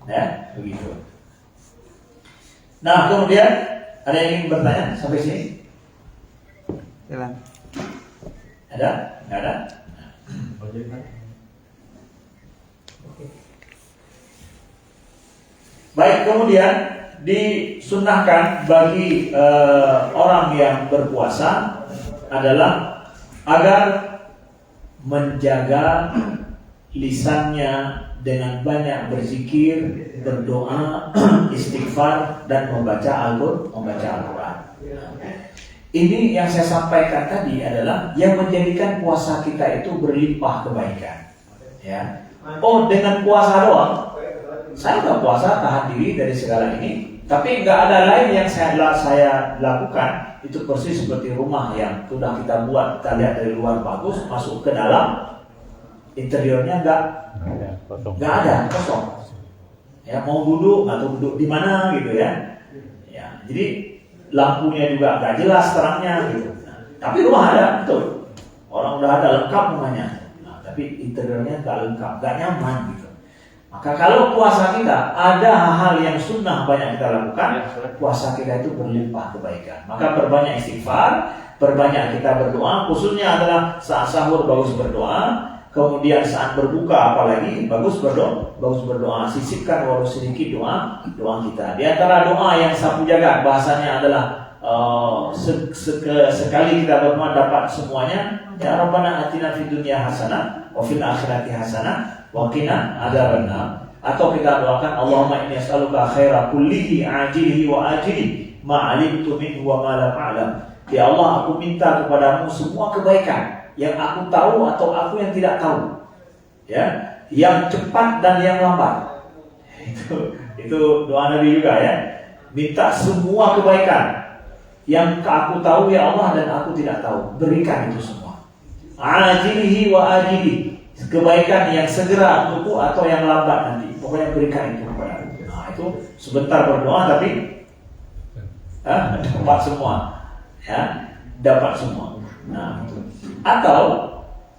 Ya, begitu. Nah, kemudian ada yang ingin bertanya sampai sini? Jalan. Ada? Nggak ada? Baik, kemudian disunnahkan bagi orang yang berpuasa adalah agar menjaga lisannya dengan banyak berzikir, berdoa, istighfar, dan membaca Al-Quran. Ini yang saya sampaikan tadi adalah yang menjadikan puasa kita itu berlimpah kebaikan. Ya. Oh, dengan puasa doang, saya nggak puasa, tahan diri dari segala ini, tapi nggak ada lain yang saya lakukan. Itu persis seperti rumah yang sudah kita buat, kita lihat dari luar bagus, masuk ke dalam, interiornya nggak ada, kosong. Ya, mau duduk atau duduk di mana gitu ya. Ya, jadi lampunya juga nggak jelas terangnya gitu. Nah, tapi rumah ada, betul. Orang udah ada lengkap rumahnya. Nah, tapi interiornya nggak lengkap, nggak nyaman gitu. Maka kalau puasa kita ada hal-hal yang sunnah banyak kita lakukan, puasa kita itu berlimpah kebaikan. Maka perbanyak istighfar, perbanyak kita berdoa, khususnya adalah saat sahur bagus berdoa. Kemudian saat berbuka apalagi bagus berdoa, sisipkan walau sedikit doa kita. Di antara doa yang sapu jagat bahasanya adalah sekali kita berdoa dapat semuanya. Ya Rabbana atina fid dunya hasanah wa fil akhirati hasanah wa qina adzabannar. Atau kita doakan Allahumma inni as'aluka khaira kullihi ajilihi wa ajilihi ma 'alimtu minhu wa ma lam a'lam. Ya Allah, aku minta kepadamu semua kebaikan yang aku tahu atau aku yang tidak tahu, ya, yang cepat dan yang lambat. Itu doa Nabi juga ya. Minta semua kebaikan yang aku tahu ya Allah dan aku tidak tahu, berikan itu semua. Ajilihi wa ajili, kebaikan yang segera untukku atau yang lambat nanti, pokoknya berikan itu kepada aku. Nah, itu sebentar berdoa tapi dapat semua, ya, dapat semua. Nah, itu. Atau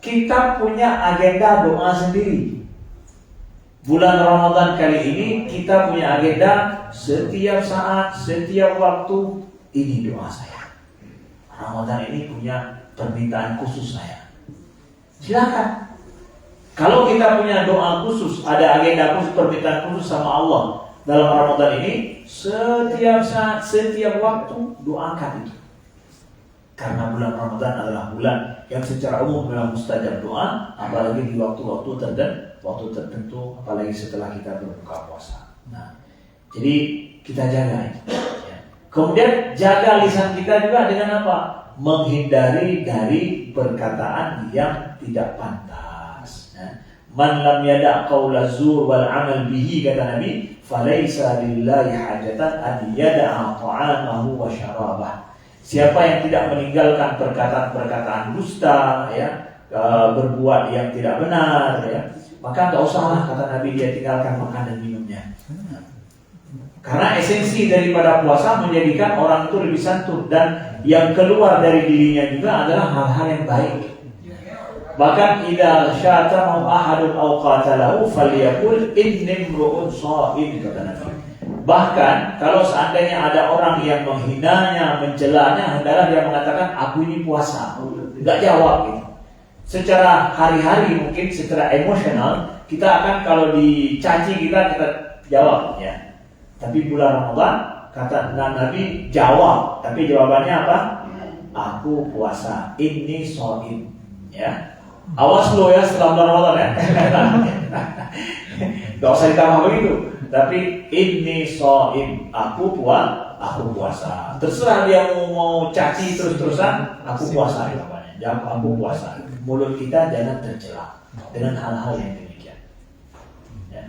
kita punya agenda doa sendiri. Bulan Ramadan kali ini kita punya agenda setiap saat, setiap waktu, ini doa saya. Ramadan ini punya permintaan khusus saya. Silakan. Kalau kita punya doa khusus, ada agenda khusus, permintaan khusus sama Allah dalam Ramadan ini, setiap saat, setiap waktu doakan itu. Karena bulan Ramadan adalah bulan yang secara umum memang mustajab doa, apalagi di waktu-waktu tertentu, apalagi setelah kita berbuka puasa. Nah, jadi kita jaga itu. Ya. Kemudian jaga lisan kita juga dengan apa? Menghindari dari perkataan yang tidak pantas. Ya. Man lam yada' qaula zur wal amal bihi, kata Nabi, falaisa lillahi hajatan an yada'a ta'amahu wa syarabah. Siapa yang tidak meninggalkan perkataan-perkataan dusta, ya, berbuat yang tidak benar, ya, maka nggak usahlah, kata Nabi, dia tinggalkan makan dan minumnya. Karena esensi daripada puasa menjadikan orang itu lebih santun, dan yang keluar dari dirinya juga adalah hal-hal yang baik. Bahkan idza syatama ahadun aw qatalahu falyaqul inni imru'un sha'im, kata Nabi. Bahkan kalau seandainya ada orang yang menghinanya, mencelanya, hendaklah dia mengatakan aku ini puasa. Enggak jawab gitu. Secara hari-hari mungkin secara emosional kita akan, kalau dicaci kita jawab ya. Tapi bulan Ramadan kata Nabi jawab, tapi jawabannya apa? Aku puasa, ini shaim, ya. Awas lo ya setelah bulan Ramadan ya. Enggak usah ditambah begitu. Tapi ini shaim, aku puasa. Terserah dia mau caci terus-terusan, aku puasa namanya. Jangan aku puasa. Mulut kita jangan tercela dengan hal-hal yang demikian. Ya.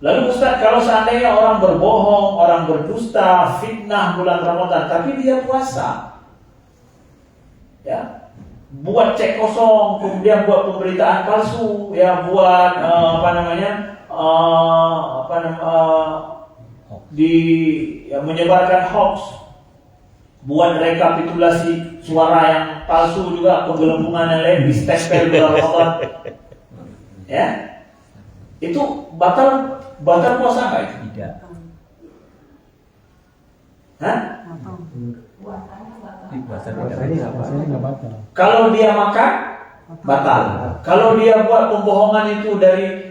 Lalu Ustaz, kalau seandainya orang berbohong, orang berdusta, fitnah bulan Ramadan, tapi dia puasa, ya, buat cek kosong, kemudian buat pemberitaan palsu, ya, buat menyebarkan hoax, buat rekapitulasi suara yang palsu juga, penggelembungan yang lain, stempel bulan Ramadan, ya, itu batal Batal puasa nggak itu? Tidak. Hah? Puasanya nggak batal. Kalau dia makan batal. Kalau dia buat pembohongan itu dari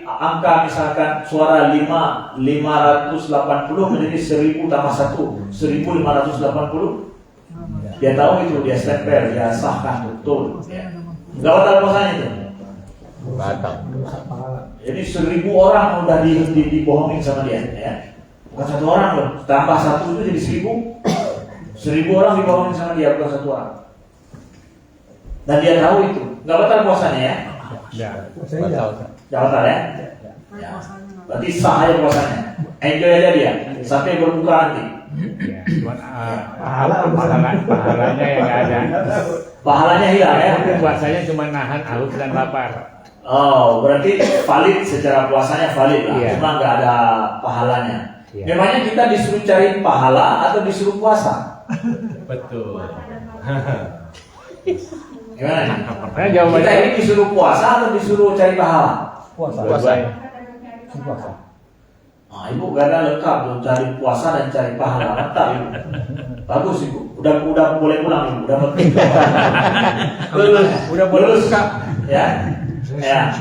angka misalkan suara 580 menjadi 1000 tambah 1 1580, dia tahu itu, dia stempel, dia sahkan betul. Ya. Nggak batal puasanya itu. Batal. Jadi 1000 orang udah dibohongin sama dia, ya. Bukan satu orang loh, tambah 1 itu jadi 1000. 1000 orang dibohongin sama dia, bukan satu orang. Dan dia tahu itu, nggak batal puasanya ya? Ya, batal. Nggak batal ya? Ya. Berarti sah aja puasanya. Enjoy aja dia, sampai berbuka nanti. Ya, cuman pahalanya yang nggak ada. Pahalanya hilang ya? Puasanya cuma nahan haus dan lapar. Oh, berarti valid, secara puasanya valid lah, Iya. cuma nggak ada pahalanya. Iya. Memangnya kita disuruh cari pahala atau disuruh puasa? Betul. Gimana nih? Nah, jawabannya Kita ini disuruh puasa atau disuruh cari pahala? puasa. Puasa. Ah, ibu gak ada lengkap loh, cari puasa dan cari pahala, mantap ibu. Bagus ibu, udah boleh pulang ibu, udah Udah lulus ya. Ya.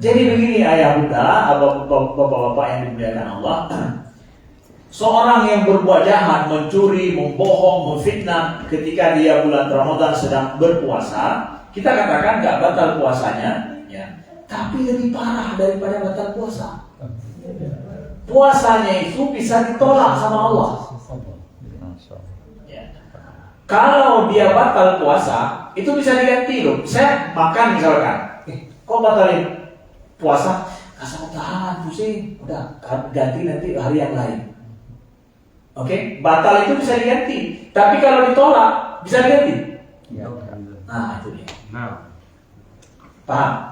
Jadi begini ayah bunda, bapak-bapak yang dimuliakan Allah. Seorang yang berbuat jahat, mencuri, membohong, memfitnah ketika dia bulan Ramadan sedang berpuasa, kita katakan nggak batal puasanya, ya. Tapi lebih parah daripada batal puasa. Puasanya itu bisa ditolak sama Allah. Ya. Kalau dia batal puasa, itu bisa diganti loh. Saya makan misalkan, kok batalin puasa? Kasar tahan pusing, udah ganti nanti hari yang lain. Oke, batal itu bisa diganti. Tapi kalau ditolak, bisa diganti. Nah, itu dia. Paham?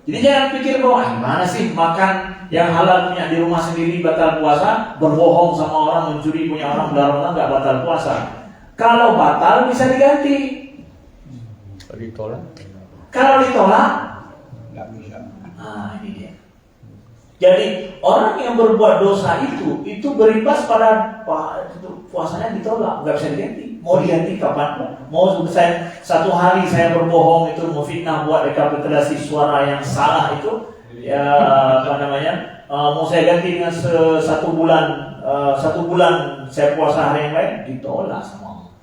Jadi jangan pikir bahwa gimana sih makan yang halal punya di rumah sendiri batal puasa, berbohong sama orang, mencuri punya orang bulan nggak batal puasa. Kalau batal bisa diganti. Kalau ditolak, Nggak bisa. nah ini dia. Jadi orang yang berbuat dosa itu berimbas pada puasanya ditolak, nggak bisa diganti. Mau diganti kapan? Mau saya satu hari saya berbohong itu, mau fitnah buat rekapitulasi suara yang salah itu, ya apa namanya? Mau saya ganti dengan satu bulan saya puasa hari yang lain, ditolak sama Allah.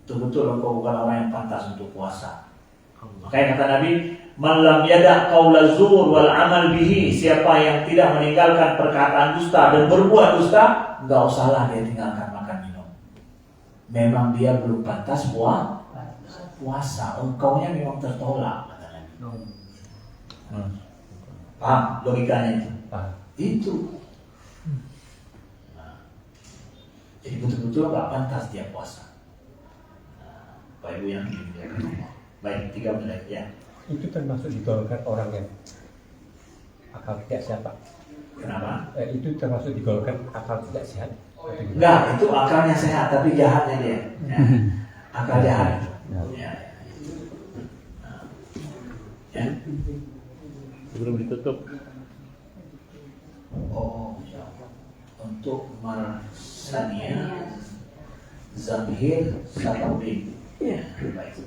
Betul-betul engkau bukan orang yang pantas untuk puasa. Makanya kata Nabi, man lam yada' qaula zur wal amal bihi, siapa yang tidak meninggalkan perkataan dusta dan berbuat dusta, enggak usahlah dia tinggalkan makan minum. Memang dia belum pantas puasa. Engkaunya memang tertolak, kata Nabi. Paham logikanya itu? Itu. Nah, jadi betul-betul enggak pantas dia puasa. Bapak Ibu yang dimuliakan Allah. Baik, 3 menit ya. Itu termasuk digolongkan orang yang akal tidak sehat, Pak. Kenapa? Itu termasuk digolongkan akal tidak sehat. Enggak, itu akalnya sehat tapi jahatnya dia. Ya. Akal jahat. Ya. Ya. Sebelum ditutup. Oh, ya. Untuk Marsania Zamhir Satabin. Ya, baik.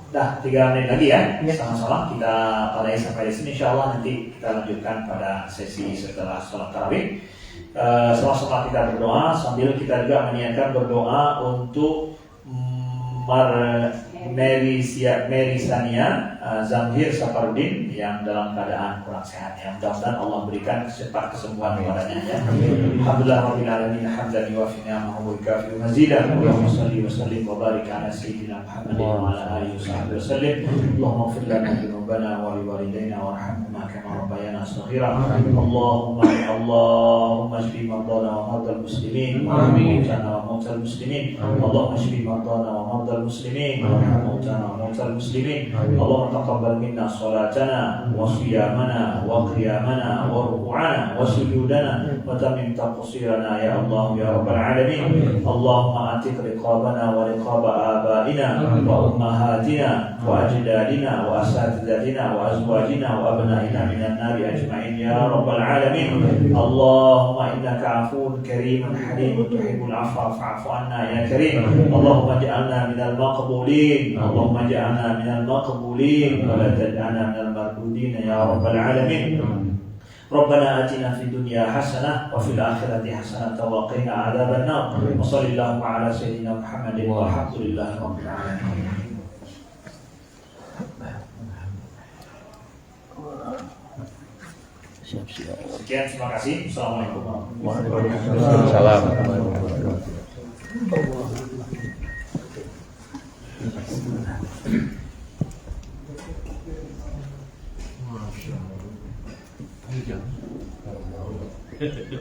Dah 3 menit lagi ya. Sama-sama kita pada sampai di sini. Insyaallah nanti kita lanjutkan pada sesi setelah sholat tarawih. Sama-sama kita berdoa sambil kita juga meniatkan berdoa untuk Mary Sania Zamhir Saparudin yang dalam keadaan kurang sehat. Yang mudah-mudahan Allah berikan cepat kesembuhan kepadanya ya. Alhamdulillah rabbil alamin hamdan yuwafi ni'amahu wa yukafi mazidah. Allahumma shalli wa sallim wa barik ala sayyidina Muhammadin wa ala alihi wa sahbihi wa sallim. Allahumma ighfir lana dzunubana wa li walidayna warhamhuma kama rabbayana shaghira. Allahumma shfi mardana wa mardal muslimin wa mawtana wa mawtal muslimin. Allahumma shfi mardana wa mardal muslimin wa mawtana wa mawtal muslimin. Allahumma taqabbal minna salatana wa siyamana wa qiyamana wa ruku'ana wa sujudana wa tamim taqsirana ya Allah ya rabbal alamin. Allahumma atik riqabana wa riqaba abaina wa ummahatina وأجدادنا وأساتذتنا وأزواجنا وأبنائنا من النار أجمعين يا رب العالمين. اللهم إنك عفو كريم حليم تحب العفو فاعف عنا يا كريم. اللهم اجعلنا من المقبولين، اللهم اجعلنا من المقبولين ولا تجعلنا من المردودين يا رب العالمين. ربنا آتنا في الدنيا حسنة وفي الآخرة حسنة وقنا عذاب النار. وصلى اللهم على سيدنا محمد والحمد لله رب العالمين. Sekian, terima kasih. Assalamualaikum warahmatullahi wabarakatuh. Salam. Kerja